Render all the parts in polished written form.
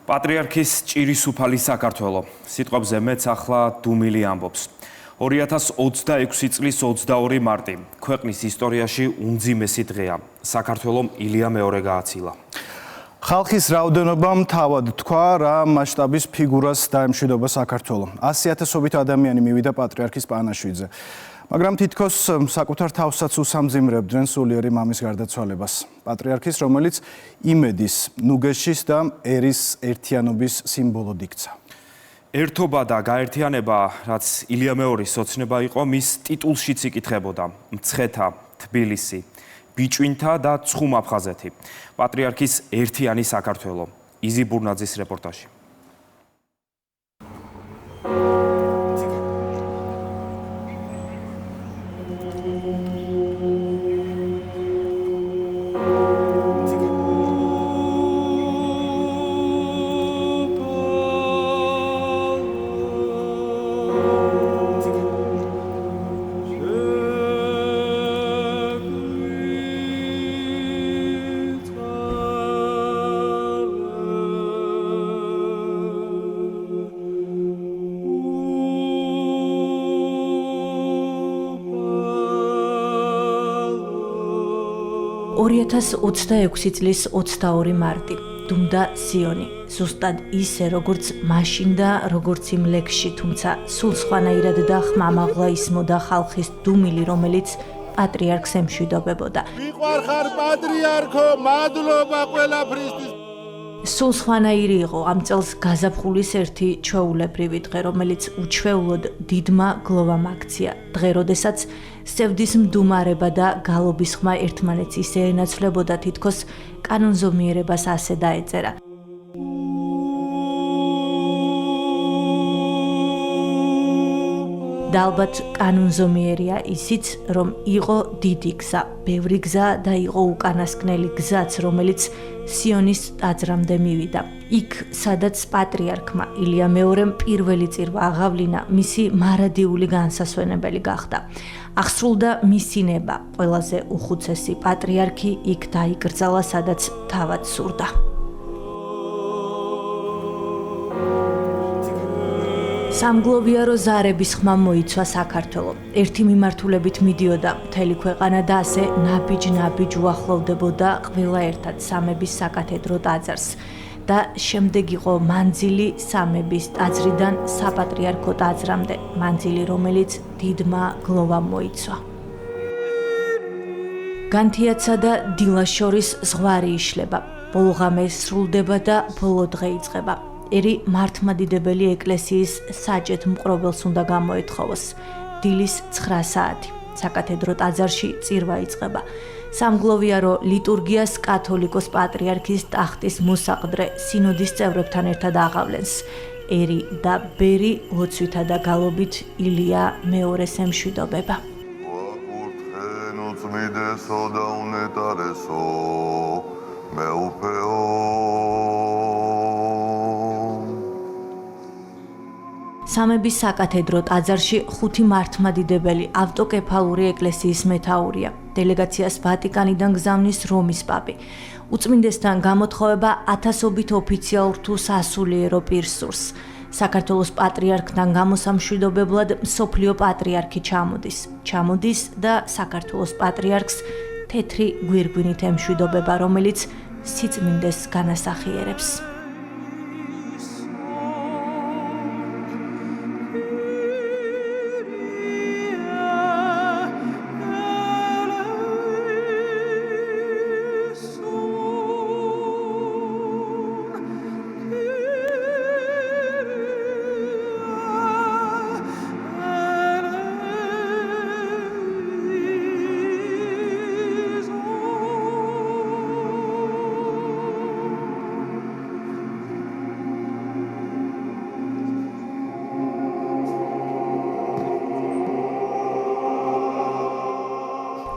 პატრიარქის ჭირის უფალი საქართველო. სიტყვებზე მეც ახლა დუმილი ამბობს. 2026 წლის 22 მარტი ქვეყნის ისტორიაში უმძიმესი დღეა. საქართველომ ილია მეორე გააცილა. ხალხის რაოდენობამ თავად თქვა, რა მასშტაბის ფიგურას დაემშვიდობა საქართველო. 100,000-ობით ადამიანი მივიდა პატრიარქის პანაშვიდზე. მაგრამ თითქოს საკუთარ თავსაც უსამძიმრებდნენ სულიერი მამის გარდაცვალებას. პატრიარქის, რომელიც იმედის, ნუგეშის და ერის ერთიანობის სიმბოლოდ იქცა. ერთობა და გაერთიანება, რაც ილია მეორის ოცნება იყო, მის ტიტულშიც იკითხებოდა. მცხეთა, თბილისი, ბიჭვინთა და ცხუმ აფხაზეთი. პატრიარქის ერთიანი საქართველო. იზი ბურნაძის რეპორტაჟი. Oriatas 26 წლის 22 მარტი. დუმდა სიონი. ზუსტად ისე, როგორც მაშინ და როგორც იმ ლექსში, თუმცა სულ სხვანაირად და ხმამაღლა ისმოდა ხალხის დუმილი, რომელიც პატრიარქს ემშვიდობებოდა. მიყვარხარ პატრიარქო, მადლობა ყველაფრისთვის. სულ სხვანაირი იყო ამ წელს გაზაფხულის ერთი ჩვეულებრივი დღე, რომელიც უჩვეულოდ დიდმა გლოვამ აქცია. დღე, როდესაც სევდის მდუმარება და გალობის ხმა ერთმანეთს ისე ენაცვლებოდა, თითქოს კანონზომიერებას ასე დაეწერა. და ალბათ კანონზომიერია ისიც, რომ იყო დიდი გზა, ბევრი გზა და იყო უკანასკნელი გზაც, რომელიც სიონის ტაძრამდე მივიდა. იქ, სადაც პატრიარქმა ილია მეორემ პირველი წირვა აღავლინა, მისი მარადიული განსასვენებელი გახდა. აღსრულდა მისი ნება, ყველაზე უხუცესი პატრიარქი იქ დაიკრძალა, სადაც თავად სურდა. სამგლოვიარო ზარების ხმა მოიცვა საქართველო. ერთი მიმართულებით მიდიოდა მთელი ქვეყანა და ასე ნაბიჯ-ნაბიჯ უახლოვდებოდა ყველა ერთად სამების საკათედრო ტაძარს. და შემდეგ იყო მანძილი სამების ტაძრიდან საპატრიარქო ტაძრამდე, მანძილი, რომელიც დიდმა გლოვამ მოიცვა. განთიაცა და დილას შორის ზღვარი იშლება, ბოლო ღამე სრულდება და ბოლო დღე იწყება. ერი მართლმადიდებელი ეკლესიის საჭეთ მყრობელს უნდა გამოეთხოვოს. დილის 9 საათი. საკათედრო ტაძარში წირვა იწყება. სამგლოვიარო ლიტურგიას კათოლიკოს პატრიარქის ტახტის მოსაყდრე სინოდის წევრებთან ერთად აღავლენს. ერი და ბერი ლოცვითა და გალობით ილია მეორეს ემშვიდობება. უწმიდესო და უნეტარესო მეუფეო. სამების საკათედრო ტაძარში 5 მართლმადიდებელი ავტოკეფალური ეკლესიის მეთაურია. დელეგაციას ვატიკანიდან გზავნის რომის პაპი. უწმინდესთან გამოთხოვება 1000-ობით ოფიციალურ თუ სასულიერო პირს სურს. საქართველოს პატრიარქთან გამოსამშვიდობებლად მსოფლიო პატრიარქი ჩამოდის და საქართველოს პატრიარქს თეთრი გვირგვინით ემშვიდობება, რომელიც სიწმინდეს განასახიერებს.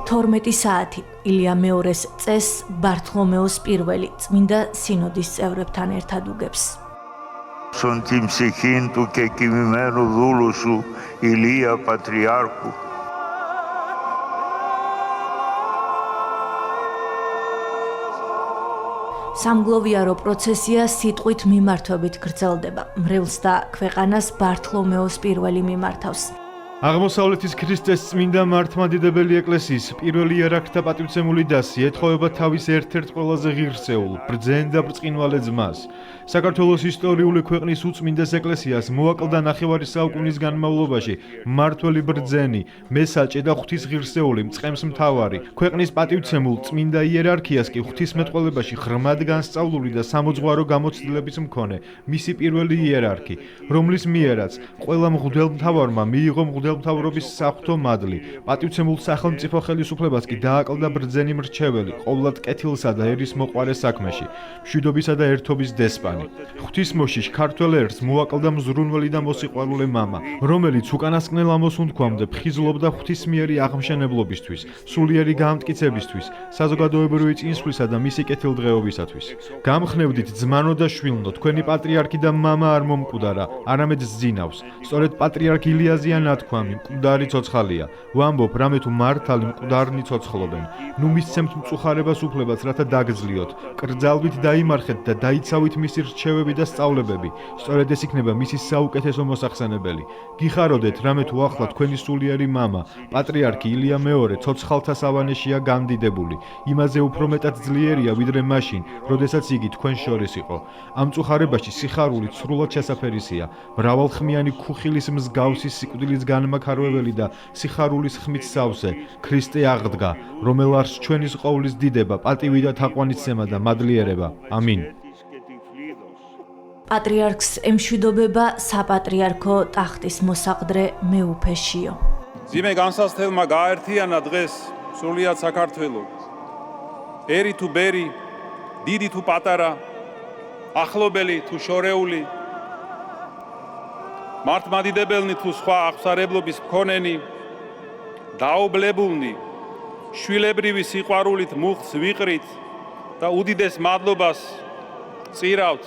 თორმეტი საათი. ილია მეორეს წესს ბართლომეოს პირველი წმინდა სინოდის წევრებთან ერთად უგებს. Sunt imsihintu che chimimenu dulusu Ilia Patriarcu. სამგლოვიარო პროცესია სიტყვით მიმართვებით გრძელდება. მრევლს და ქვეყანას ბართლომეოს პირველი მიმართავს. აღმოსავლეთის ქრისტეს წმინდა მართლმადიდებელი ეკლესიის პირველი იერარქთა პატივცემული დასი ეთხოვება თავის ერთ-ერთ ყველაზე ღირსეულ, ბრძენ და ბრწყინვალე ძმას. საქართველოს ისტორიული ქვეყნის უწმინდეს ეკლესიას მოაკლდა ნახევარი საუკუნის განმავლობაში მმართველი ბრძენი, მესაჭე და ღვთისღირსეული მწყემს მთავარი. ქვეყნის პატივცემულ წმინდა იერარქიას კი ღვთისმეტყველებაში ღრმად განსწავლული და სამოძღვარო გამოცდილების მქონე მისი პირველი იერარქი, რომლის მიერაც ყველა მღვდელმთავარმა მიიღო მღვდელმთავრობის საღვთო მადლი. პატივცემულ სახელმწიფო ხელისუფლებას კი დააკლდა ბრძენი მრჩეველი, ყოვლად კეთილსა და ერის მოყვარე საქმეში, მშვიდობისა და ერთობის დესპანი. ღვთისმოშიშ ქართველ ერს მოაკლდა მზრუნველი და მოსიყვარულე მამა, რომელიც უკანასკნელ ამოს უნთქვამდე ფხიზლობდა ღვთისმიერი აღმშენებლობისთვის, სულიერი გამტკიცებისთვის, საზოგადოებრივი წინსვლისა და მისი კეთილდღეობისათვის. გამხნევდით ძმანო და შვილნო, თქვენი პატრიარქი და მამა არ მომკვდარა, არამედ ზძინავს. სწორედ პატრიარქ ილიაზიან თქვამი მკვდარი ცოცხალია. ვამბობ, რამე თუ მართალი მკვდარნი ცოცხლობენ. ნუ მისცემთ მწუხარებას უფლებას, რათა დაგძლიოთ. კრძალვით დაიმარხეთ და დაიცავით მისი რჩევები და სწავლებები. სწორედ ეს იქნება მისი საუკეთესო მოსახსენებელი. გიხაროდეთ, რამე თუ ახლა თქვენი სულიერი მამა, პატრიარქი ილია მეორე ცოცხალთა სავანეშია გამდიდებული. იმაზე უფრო მეტად ძლიერია, ვიდრე მაშინ, როდესაც იგი თქვენ შორის იყო. ამ მწუხარებაში სიხარულით სრულად შესაფერისია. მრავალხმიანი ქუხილის მსგავსი სიკვდილის განმაქარვებელი და სიხარულის ხმით სავსე, ქრისტე აღდგა, რომელ არს ჩვენის ყოვლის დიდება, პატივი და თაყვანისცემა და მადლიერება. ამინ. პატრიარქს ემშვიდობება საპატრიარქო ტახტის მოსაყდრე მეუფეშიო. ძიმე განსასწრებელმა გააერთიანა დღეს სრულიად საქართველო. ერი თუ ბერი, დიდი თუ პატარა, ახლობელი თუ შორეული, მართლმადიდებელნი თუ სხვა აღსარებლობის მქონენი, დაობლებულნი, შვილებრივი სიყვარულით მუხტს ვიყრით და უდიდეს მადლობას წირავთ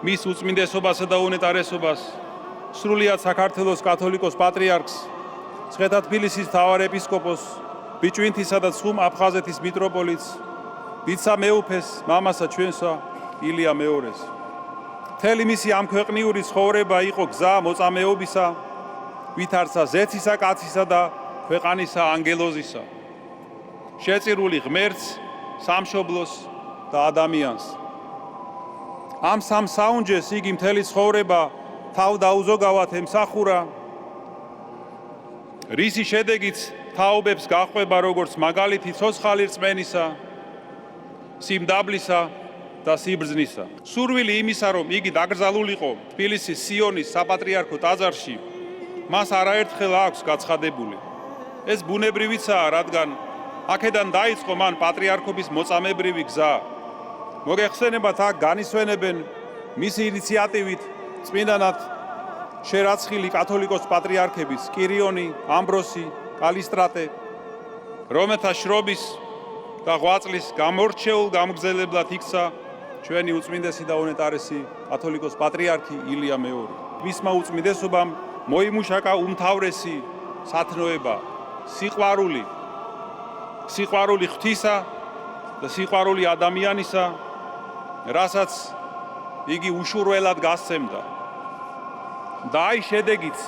მის უწმინდესობასა და უნეტარესობას, სრულიად საქართველოს კათოლიკოს პატრიარქს, მცხეთა თბილისის მთავარ ეპისკოპოსს, ბიჭვინთისა და ცხუმ აფხაზეთის მიტროპოლიტს, დიდსა მეუფეს, მამასა ჩვენსა ილია მეორეს. მთელი მისი ამ ქვეყნიური ცხოვრება იყო გზა მოწამეობისა, ვითარცა ზეცისა კაცისა და ქვეყანისა ანგელოზისა. შეწირული ღმერთს, სამშობლოს და ადამიანს. ამ სამ საუნჯეს იგი მთელი ცხოვრება თავ დაუზოგავად ემსახურა, რისი შედეგიც თაობებს გაყვება როგორც მაგალითი ცოცხალი რწმენისა, სიმდაბლისა და სიბრძნისა. სურვილი იმისა, რომ იგი დაკრძალულიყო თბილისის სიონის საპატრიარქო ტაძარში, მას არაერთხელ აქვს გაცხადებული. ეს ბუნებრივიცაა, რადგან აქედან დაიწყო მან პატრიარქობის მოწამებრივი გზა. მოგეხსენებათ, აქ განისვენებენ მისი ინიციატივით წმინდანად შერაცხილი კათოლიკოს პატრიარქების კირიონი, ამბროსი, კალისტრატე, რომელთა შრობის და ღვაწლის გამორჩეულ გამგზელებლად იქცა ჩვენი უწმინდესი და უნეტარესი კათოლიკოს პატრიარქი ილია მეორე. მისმა უწმინდესობამ მოიმუშაკა უმთავრესი სათნოება, სიყვარული ღვთისა და სიყვარული ადამიანისა, რასაც იგი უშურველად გასცემდა. და აი შედეგიც.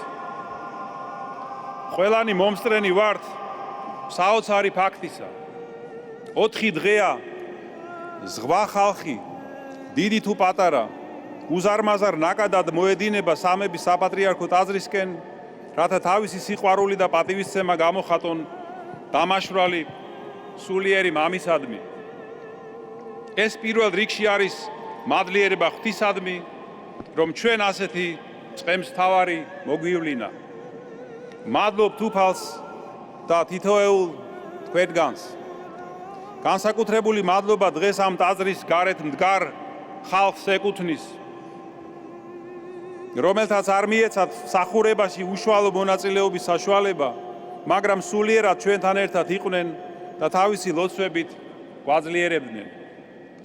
ყველანი მომსწრენი ვართ საოცარი ფაქტისა. 4 დღეა ზღვა ხალხი, დიდი თუ პატარა, უზარმაზარ ნაკადად მოედინება სამების საპატრიარქო ტაძრისკენ, რათა თავისი სიყვარული და პატივისცემა გამოხატონ დამაშვრალი სულიერი მამისადმი. ეს პირველ რიგში არის მადლიერება ღვთისადმი, რომ ჩვენ ასეთი წყემს თავარი მოგვივლინა. მადლობ თუფალს და თითოეულ თქვენგანს. განსაკუთრებული მადლობა დღეს ამ ტაძრის გარეთ მდგარ ხალხს ეკუთვნის, რომელთაც არ მიეცათ მსახურებაში უშუალო მონაწილეობის საშუალება, მაგრამ სულიერად ჩვენთან ერთად იყვნენ და თავისი ლოცვებით გვაძლიერებდნენ.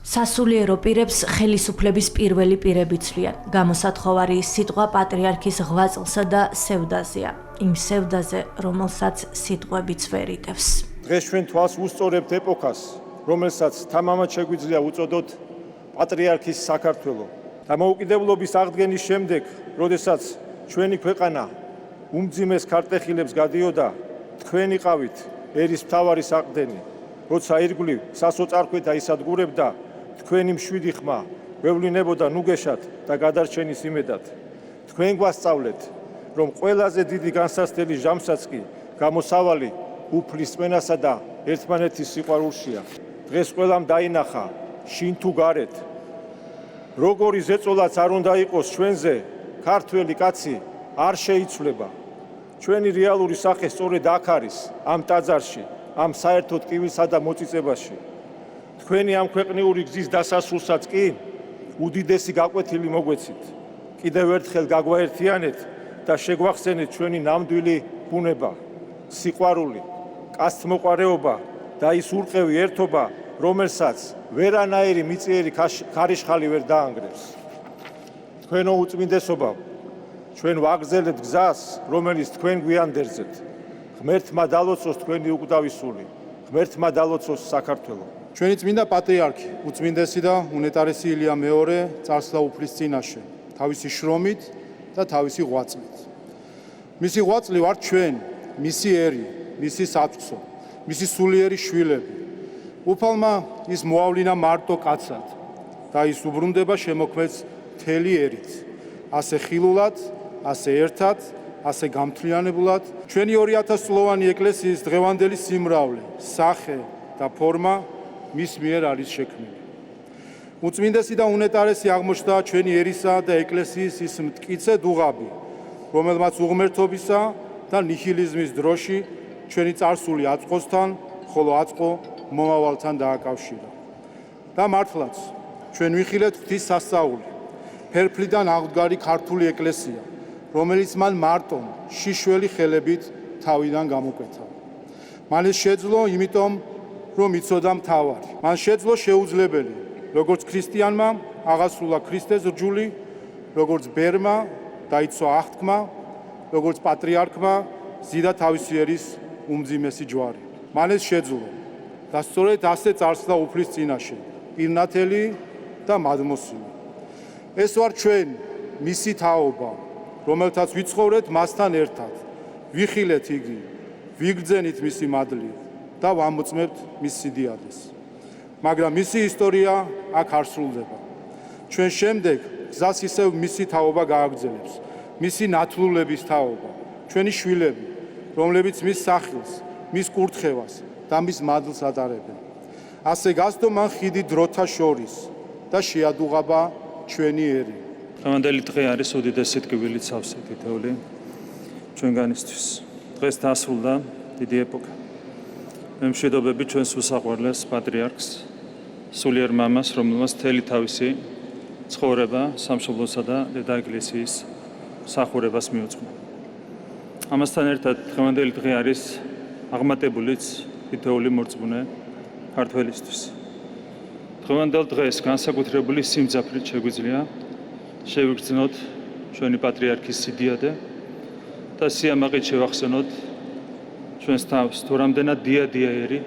სასულიერო პირებს ხელისუფლების პირველი პირები ცვლიან. გამოსათხოვარი სიტყვა პატრიარქის ღვაწლსა და სევდაზეა. იმ სევდაზე, რომელსაც სიტყვებიც ვერ იტევს. დღეს ჩვენ თვალს უსწორებთ ეპოქას, რომელსაც თამამად შეგვიძლია უწოდოთ პატრიარქის საქართველო. დამოუკიდებლობის აღდგენის შემდეგ, როდესაც ჩვენი ქვეყანა უმძიმეს ქარტეხილებს გადიოდა, თქვენ იყავით ერის მთავარი საყრდენი. როცა ირგვლივ სასოწარკვეთა ისადგურებდა, თქვენი მშვიდი ხმა ვევლინებოდა ნუგეშად და გადარჩენის იმედად. თქვენ გვასწავლეთ, რომ ყველაზე დიდი განსაცდელი ჟამსაც კი გამოსავალი უფლისწმენასა და ერთმანეთის სიყვარულშია. დღეს ყველამ დაინახა, შინ თუ გარეთ, როგორი ზეწოლაც არ უნდა იყოს ჩვენზე, ქართველი კაცი არ შეიცვლება. ჩვენი რეალური სახე სწორედ აქ არის, ამ ტაძარში, ამ საერთო ტკივილსა და მოწიწებაში. თქვენი ამ ქვეყნიური გზის დასასრულსაც კი უდიდესი გაკვეთილი მოგვეცით. კიდევ ერთხელ გაგვაერთიანეთ და შეგვახსენეთ ჩვენი ნამდვილი ბუნება, სიყვარული, კაცთმოყვარეობა და ის ურყევი ერთობა, რომელსაც ვერანაირი მიწიერი ქარიშხალი ვერ დაანგრევს. თქვენო უწმინდესობავ, ჩვენ ვაგრძელებთ გზას, რომელიც თქვენ გვიანდერძეთ. ღმერთმა დალოცოს თქვენი უკვდავისული, ღმერთმა დალოცოს საქართველო. ჩვენი წმინდა პატრიარქი, უწმინდესი და უნეტარესი ილია მეორე წარსულა უფლის წინაშე, თავისი შრომით და თავისი ღვაწლით. მისი ღვაწლი ვართ ჩვენ, მისი ერი, მისი სათვსო, მისი სულიერი შვილები. უფალმა ის მოავლინა მარტო კაცად და ის უბრუნდება შემოქმედს მთელი ერით. ასე ხილულად, ასე ერთად, ასე გამთლიანებულად ჩვენი 2000 წლოვანი ეკლესიის დღევანდელი სიმრავლე, სახე და ფორმა მის მიერ არის შექმნილი. უწმინდესი და უნეტარესი აღმოჩნდა ჩვენი ერისა და ეკლესიის ის მტკიცე დუღაბი, რომელმაც უღმერთობისა და ნიჰილიზმის დროში ჩვენი წარსული აწყოსთან, ხოლო აწყო მომავალთან დააკავშირა. და მართლაც, ჩვენ ვიხილეთ ღვთის სასწაული, ფერფლიდან აღდგარი ქართული ეკლესია, რომელიც მან მარტომ შიშველი ხელებით თავიდან გამოკვეთა. მან ეს შეძლო იმიტომ, რომ იცოდა მთავარი. მან შეძლო შეუძლებელი, როგორც ქრისტიანმა აღასრულა ქრისტეს რჯული, როგორც ბერმა დაიცვა აღთქმა, როგორც პატრიარქმა ზიდა თავისი ერის უმძიმესი ჯვარი. მან ეს შეძლო და სწორედ ასე წარსულა უფლის წინაშე, პირნათელი და მადმოსილი. ეს ვარ ჩვენ, მისი თაობა, რომელთაც ვიცხოვრეთ მასთან ერთად, ვიხილეთ იგი, ვიგრძენით მისი მადლი და ვამოწმებთ მის სიდიადეს. მაგრამ მისი ისტორია აქ არ სრულდება. ჩვენ შემდეგ გზას ისევ მისი თაობა გააგრძელებს, მისი ნათლულების თაობა, ჩვენი შვილები, რომლებიც მის სახელს, მის კურთხევას და მის მადლს ატარებენ. ასე გასდო მან ხიდი დროთა შორის და შეადუღაბა ჩვენი ერი. დღევანდელი დღე არის უდიდესი ტკივილი სავსე თითოეული ჩვენგანისთვის. დღეს დასრულდა დიდი ეპოქა. მე მშვიდობები ჩვენს უსაყვარლეს პატრიარქს, სულიერ მამას, რომელმაც მთელი თავისი ცხოვრება სამშობლოსა და დედა ეკლესიის მსახურებას მიუძღვნა. ამასთან ერთად დღევანდელი დღე არის აღმატებულიც თითოეული მორწმუნე ქართველისთვის. დღევანდელ დღეს განსაკუთრებული სიმძაფრით შეგვიძლია შევიგრძნოთ ჩვენი პატრიარქის სიდიადე და სიამაყით შევახსენოთ ჩვენს თავს თუ რამდენად დიადია ერი,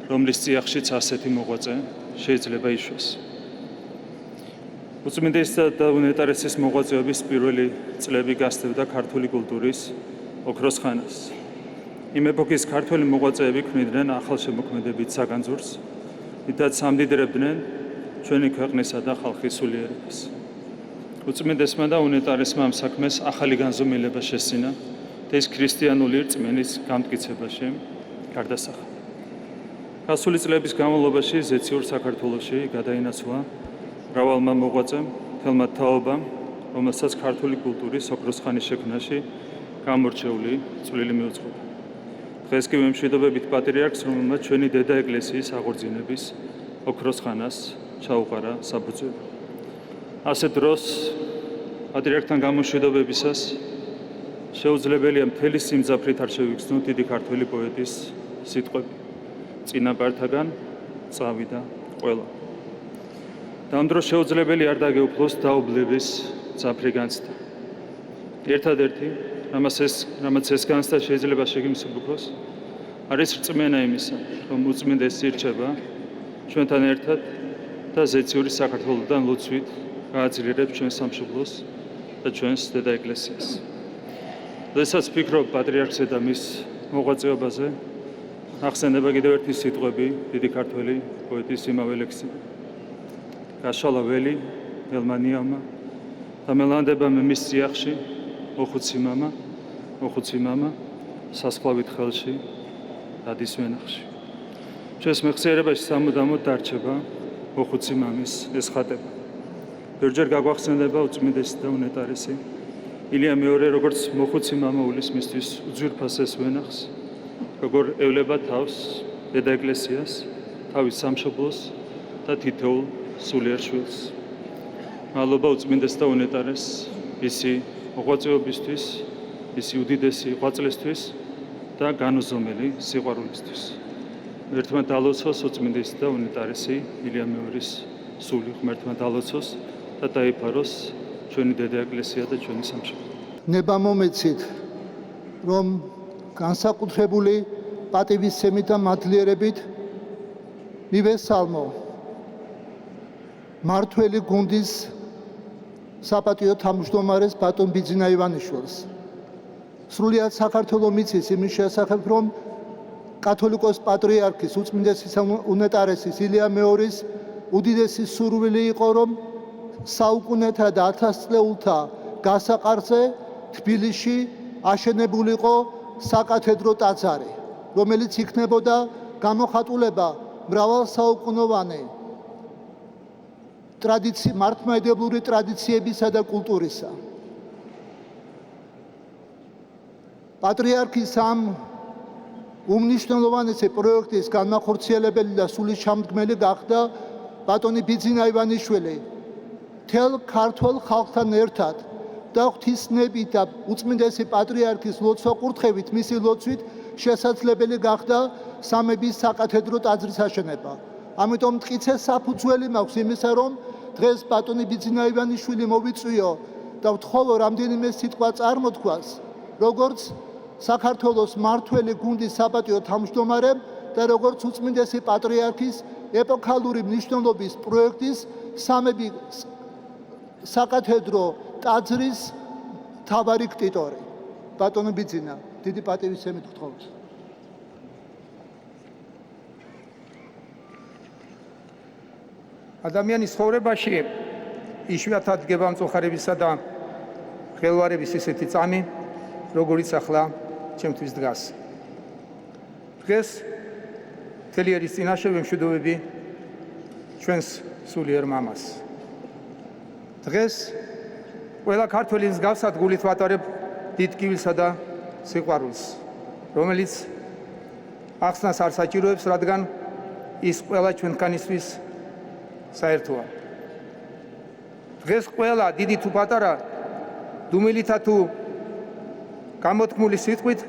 რომლის წიაღშიც ასეთი მოღვაწე შეიძლება იშვეს. უწმინდესისა და უნეტარესის მოღვაწეობის პირველი წლები გასდევდა ქართული კულტურის ოქროს ხანას. იმ ეპოქის ქართველი მოღვაწეები ქმნიდნენ ახალშემოქმედებით საგანძურს, რითაც სამდიდრებდნენ ჩვენი ქვეყნისა და ხალხის სულიერებას. უწმინდესმა და უნეტარესმა ამ საქმეს ახალი განზომილება შესწინა და ის ქრისტიანული რწმენის გამტკიცებაში გარდასახა. გასული წლების განმავლობაში ზეციურ საქართველოში გადაინაცვლა მრავალმა მოღვაწემ, მთელმა თაობამ, რომელსაც ქართული კულტურის ოქროს ხანის შექმნაში გამორჩეული წვლილი მიუძღოდა. დღეს კი ვემშვიდობებით პატრიარქს, რომელმაც ჩვენი დედა ეკლესიის აღორძინების ოქროს ხანას ჩაუყარა საბრძოლო. ასეთ დროს პატრიარქთან გამოშვიდობებისას შეუძლებელია მთელი სიმძაფრით არ შევიგრძნოთ დიდი ქართველი პოეტის სიტყვები. წინაპართაგან წავიდა ყველა. და ამ დროს შეუძლებელი არ დაგეუფლოს დაობლების ძაფრი განცდა. ერთადერთი, რამაც ეს განცდა შეიძლება შეგიმსუბუქოს, არის რწმენა იმისა, რომ უწმინდესი ირჩება ჩვენთან ერთად და ზეციური საქართველოსთან ლოცვით გააძლიერებს ჩვენ სამშობლოს და ჩვენს დედა ეკლესიას. როდესაც ვფიქრობ პატრიარქზე და მის მოღვაწეობაზე, ახსენება კიდევ ერთი სიტყვები დიდი ქართველი პოეტის იმავე ლექსი. გაშალა ველი ელმანიამა და მელანდება მის წიაღში მოხუცი მამა სასხლავით ხელში დადის ვენახში. ჩვენს მეხსიერებაში სამუდამოდ დარჩება მოხუცი მამის ეს ხატება. ბევრჯერ გაგვახსენდება უწმინდესი და უნეტარესი ილია მეორე, როგორც მოხუცი მამა ულის მისთვის უძვირფასეს ვენახს, როგორ ევლება თავს დედა ეკლესიას, თავის სამშობლოს და თითოეულ სულიერ შვილს. მადლობა უწმინდეს და უნეტარეს ისი მოღვაწეობისთვის, ისი უდიდესი ღვაწლისთვის და განუზომელი სიყვარულისთვის. ღმერთმა დალოცოს უწმინდესი და უნეტარესი ილია მეორის სული, ღმერთმა დალოცოს და დაიფაროს ჩვენი დედა ეკლესია და ჩვენი სამშობლო. ნება მომეცით, რომ განსაკუთრებული პატივისცემით და მადლიერებით მივესალმო მართველი გუნდის საპატიო თავმჯდომარეს ბატონ ბიძინა ივანიშვილს. სრულიად საქართველოს მიცის იმის შესახებ, რომ კათოლიკოს პატრიარქის უწმინდესი უნეტარესის ილია მეორის უდიდესი სურვილი იყო, რომ საუკუნეთა და ათასწლეულთა გასაყარზე თბილისში აშენებულიყო საკათედრო ტაძარი, რომელიც იქნებოდა გამოხატულება მრავალსაუკუნოვანი მართლმადიდებლური ტრადიციებისა და კულტურისა. პატრიარქის ამ უმნიშვნელოვანესი პროექტის განმახორციელებელი და სულის ჩამდგმელი გახდა ბატონი ბიძინა ივანიშვილი. მთელ ქართველ ხალხთან ერთად და ღვთისნებით და უწმინდესი პატრიარქის ლოცვა-კურთხევით, მისი ლოცვით შესაძლებელი გახდა სამების საკათედრო ტაძრის აშენება. ამიტომ მტკიცე საფუძველი მაქვს იმისა, რომ დღეს ბატონი ბიძინა ივანიშვილი მოვიწვიო და ვთხოვო რამდენიმე სიტყვა წარმოთქვას, როგორც საქართველოს მართველი გუნდის საპატიო თავმჯდომარემ და როგორც უწმინდესი პატრიარქის ეპოქალური მნიშვნელობის პროექტის სამების საკათედრო ტაძრის მთავარი ქტიტორი. ბატონო ბიძინა, დიდი პატივისცემით ვთხოვთ. ადამიანის ცხოვრებაში იშვიათად დგება მწუხარებისა და ხელვარების ისეთი წამი, როგორიც ახლა ჩემთვის დგას. დღეს მთელი ერის წინაშე ვემშვიდობები ჩვენს სულიერ მამას. დღეს ყველა ქართველი მსგავსად გულით ვატარებ დიდ ტკივილსა და სიყვარულს, რომელიც ახსნას არ საჭიროებს, რადგან ის ყველა ჩვენთანისთვის საერთოა. დღეს ყველა დიდი თუ პატარა, დუმილითა თუ გამოთქმული სიტყვით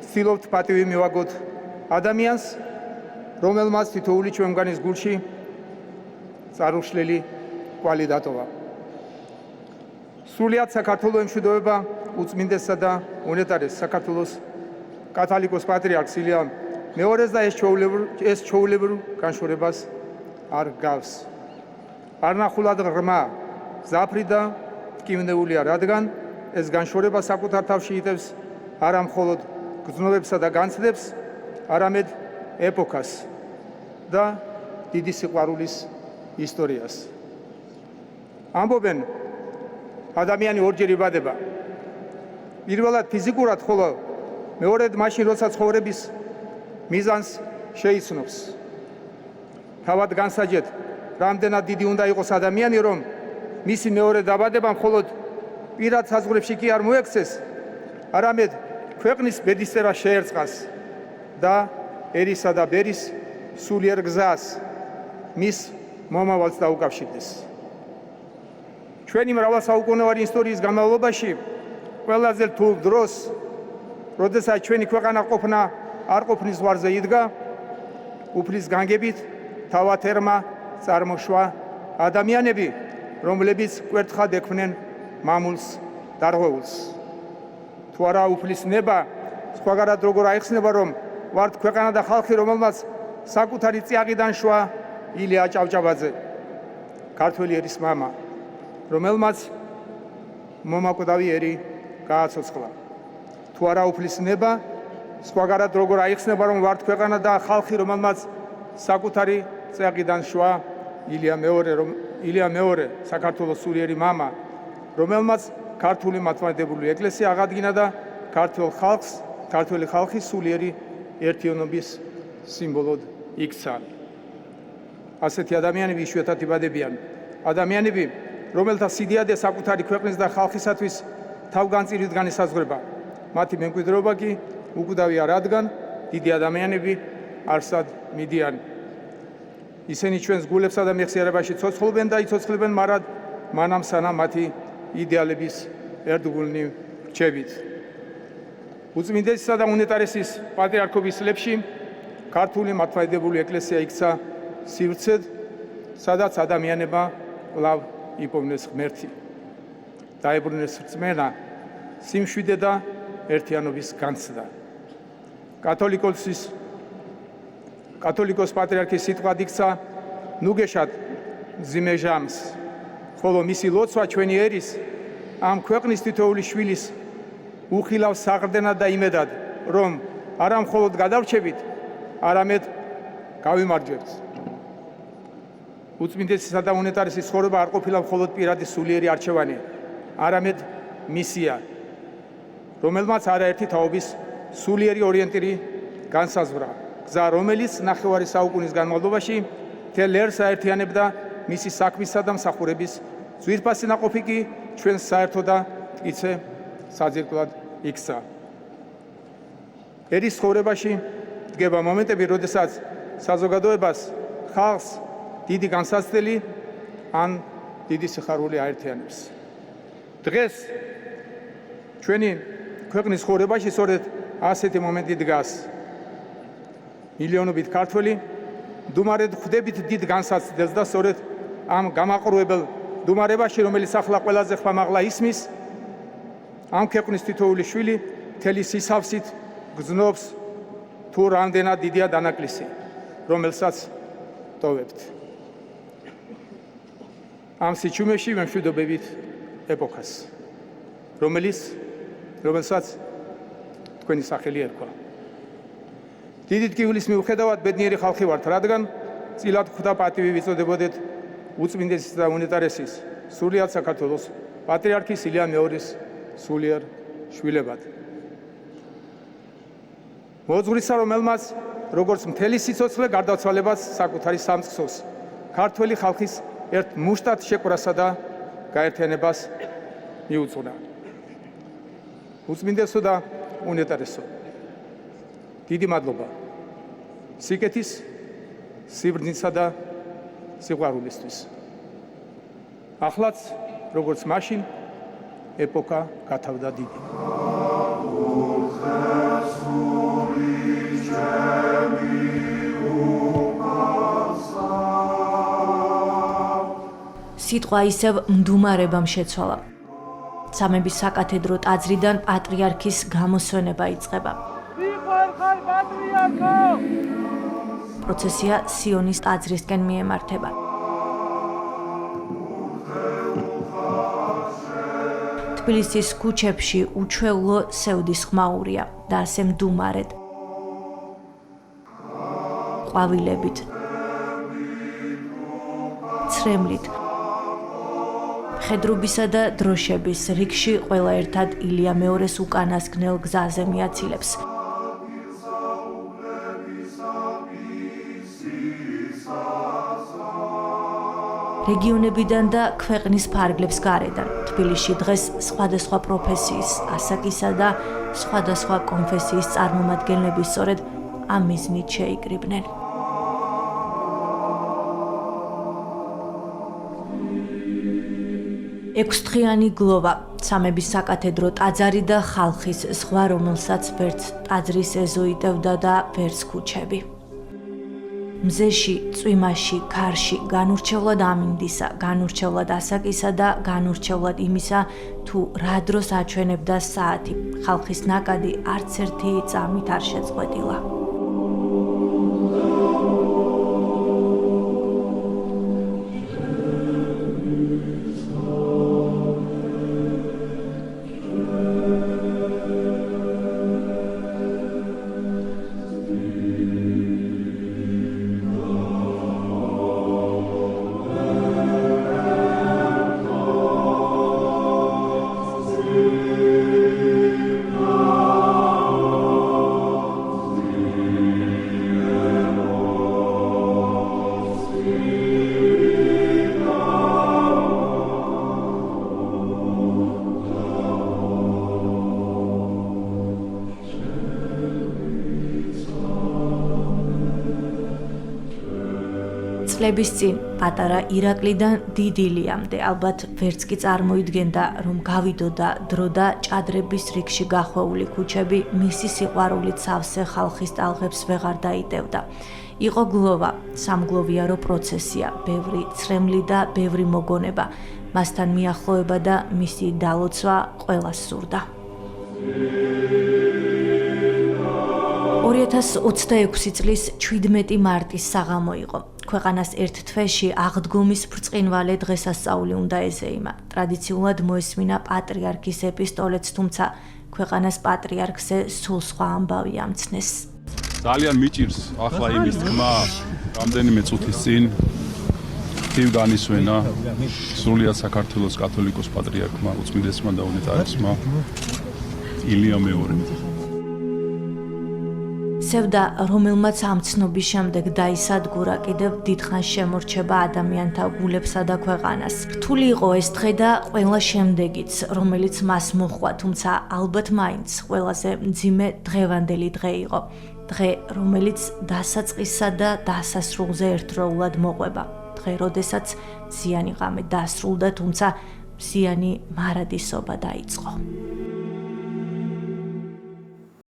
ვცდილობთ პატივი მივაგოთ ადამიანს, რომელმაც თითოეული ჩვენგანის გულში წარუშლელი კვალი დატოვა. სრულიად საქართველოს ემშვიდობება უწმინდესსა და უნეტარეს საქართველოს კათოლიკოს პატრიარქს ილია მეორეს და ეს ჩვეულებრივ განშორებას არ გავს. არნახულად ღრმა, მზაფრი და ტკივნეულია, რადგან ეს განშორება საკუთარ თავში იტევს არა მხოლოდ გრძნობებსა და განცდებს, არამედ ეპოქას და დიდი სიყვარულის ისტორიას. ამბობენ, ადამიანი ორჯერ იბადება. პირველად ფიზიკურად, ხოლო მეორედ მაშინ, როცა ცხოვრების მიზანს შეიცნობს. თავად განსაჯეთ, რამდენად დიდი უნდა იყოს ადამიანი, რომ მისი მეორე დაბადება მხოლოდ პირად საზღვრებში კი არ მოექცეს, არამედ ქვეყნის ბედისწერას შეერწყას და ერისა და ბერის სულიერ გზას მის მომავალს დაუკავშირდეს. ჩვენი მრავალსაუკუნოვანი ისტორიის განმავლობაში ყველაზე რთულ დროს, როდესაც ჩვენი ქვეყანა ყოფნა არ ყოფნის ზღვარზე იდგა, უფლის განგებით თავათერმა წარმოშვა ადამიანები, რომლებიც კვერთხად ექმნენ მამულს დარღვეულს. თუ არა უფლის ნება, სხვაგანად როგორ აიხსნება, რომ ვართ ქვეყანა და ხალხი, რომელმაც საკუთარი წიაღიდან შვა ილია ჭავჭავაძე. ქართველი ერის მამა, რომელმაც მომაკვდავი ერი გააცოცხლა. თუ არა უფლისნება, სხვაგარად როგორ აიხსნება, რომ ვართ ქვეყანა და ხალხი, რომელმაც საკუთარი წეყიდან შვა ილია მეორე, საქართველოს სულიერი მამა, რომელმაც ქართული მართლმადიდებლური ეკლესია აღადგინა და ქართველი ხალხის სულიერი ერთიანობის სიმბოლოდ იქცა. ასეთი ადამიანები იშვიათად იბადებიან. ადამიანები, რომელთა სიდიადე საკუთარი ქვეყნის და ხალხისათვის თავგანწირვით განისაზღვრება. მათი მემკვიდრეობა კი უკვდავია, რადგან დიდი ადამიანები არსად მიდიან. ისინი ჩვენს გულებსა და მეხსიერებაში ცოცხლობენ და იცოცხლებენ მარად, მანამ სანამ მათი იდეალების ერთგულნი რჩებით. უწმინდესისა და უნეტარესის პატრიარქობის წლებში ქართული მართლმადიდებლური ეკლესია იქცა სივრცედ, სადაც ადამიანება კვლავ იპოვნეს ღმერთი. დაებრუნეს რწმენა, სიმშვიდე და ერთიანობის განცდა. კათოლიკოს პატრიარქის სიტყვა იქცა ნუგეშად მძიმე ჟამს, ხოლო მისი ლოცვა ჩვენი ერის ამ ქვეყნის თითოეული შვილის უხილავს საყრდენად და იმედად, რომ არა მხოლოდ გადავრჩებით, არამედ გავიმარჯვებთ. უწმინდესისა და უნეტარესის ცხოვრება არ ყოფილა მხოლოდ პირადი სულიერი არჩევანი, არამედ მისია, რომელმაც არაერთი თაობის სულიერი ორიენტირი განსაზღვრა. გზა, რომელიც ნახევარი საუკუნის განმავლობაში მთელ ერს აერთიანებდა მისი საქმისა და მსახურების ძვირფასი ნაყოფი კი ჩვენს საერთო და მტკიცე საძირკვლად იქცა. ერის ცხოვრებაში დგება მომენტები, როდესაც საზოგადოებას, ხალხს დიდი განსაცდელი ან დიდი სიხარული აერთიანებს. დღეს ჩვენი ქვეყნის ცხოვრებაში სწორედ ასეთი მომენტი დგას. მილიონობით ქართველი მდუმარედ ხვდებით დიდ განსაცდელს და სწორედ ამ გამაყრუებელ მდუმარებაში, რომელიც ახლა ყველაზე ხმამაღლა ისმის, ამ ქვეყნის თითოეული შვილი მთელი სისავსით გრძნობს თუ რამდენად დიდია დანაკლისი, რომელსაც ტოვებთ. ამ სიჩუმეში ვემშვიდობებით ეპოქას, რომელსაც თქვენი სახელი ერქვა. დიდი ტკივილის მიუხედავად ბედნიერი ხალხი ვართ, რადგან წილად ხვდა პატივი ვიწოდებოდეთ უწმინდესის და უნეტარესის სრულიად საქართველოს პატრიარქის ილია მეორის სულიერ შვილებად. მოძღვრისა, რომელმაც როგორც მთელი სიცოცხლე გარდაცვალებას საკუთარი სამწყსოს, ქართველი ხალხის ერთ მუშტად შეკვრასა და გაერთიანებას მიუძღვნა. უწმინდესო და უნეტარესო, დიდი მადლობა სიკეთის, სიბრძნისა და სიყვარულისთვის. ახლაც, როგორც მაშინ, ეპოქა გათავდა დიდი. სიტყვა ისევ მდუმარებამ შეცვალა. სამების საკათედრო ტაძრიდან პატრიარქის გამოსვენება იწყება. პროცესია სიონის ტაძრისკენ მიემართება. თბილისის ქუჩებში უჩვეულო სევდის ხმაურია და ასე მდუმარედ. ყვავილებით, ცრემლით, მხედრობისა და დროშების რიგში ყველა ერთად ილია მეორეს უკანასკნელ გზაზე მიაცილებს. რეგიონებიდან და ქვეყნის ფარგლებს გარედან თბილისში დღეს სხვადასხვა პროფესიის, ასაკისა და სხვადასხვა კონფესიის წარმომადგენლები სწორედ ამ მიზნით შეიკრიბნენ. ექვსდღიანი გლოვა, სამების საკათედრო ტაძარი და ხალხის ზღვა, რომელსაც ვერც ტაძრის ეზო იტევდა და ვერც ქუჩები. მზეში, წვიმაში, ქარში, განურჩევლად ამინდისა, განურჩევლად ასაკისა და განურჩევლად იმისა, თუ რა დროს აჩვენებდა საათი, ხალხის ნაკადი არც ერთი წამით არ შეწყვეტილა. წლების წინ პატარა ირაკლიდან დიდ ილიამდე ალბათ ვერც კი წარმოიდგენდა, რომ გავიდოდა დრო და ჭადრების რიგში გახვეული ქუჩები მისი სიყვარულით სავსე ხალხის ტალღებს ვეღარ დაიტევდა. იყო გლოვა, სამგლოვიარო პროცესია, ბევრი ცრემლი და ბევრი მოგონება. მასთან მიახლოება და მისი დალოცვა ყველას სურდა. 2026 წლის 17 მარტის საღამო იყო. ქვეყანას ერთ თვეში აღდგომის ბრწყინვალე დღესასწაული უნდა ეზეიმა. ტრადიციულად მოესმინა პატრიარქის ეპისტოლეც, თუმცა ქვეყანას პატრიარქზე სულ სხვა ამბავი ამცნეს. ძალიან მიჭირს ახლა იმის თქმა, რამდენიმე წუთის წინ თივ განისვენა სრულიად საქართველოს კათოლიკოს პატრიარქმა უწმინდესმა და უნეტარესმა ილია მეორემ. სევდა, რომელმაც ამ ცნობის შემდეგ დაისადგურა, კიდევ დიდხანს შემორჩება ადამიანთა გულებსა და ქვეყანას. რთული იყო ეს დღე და ყველა შემდეგიც, რომელიც მას მოჰყვა, თუმცა ალბათ მაინც ყველაზე მძიმე დღევანდელი დღე იყო. დღე, რომელიც დასაწყისსა და დასასრულზე ერთდროულად მოყვება. დღე, როდესაც მზიანი ღამე დასრულდა, თუმცა მზიანი მარადისობა დაიწყო.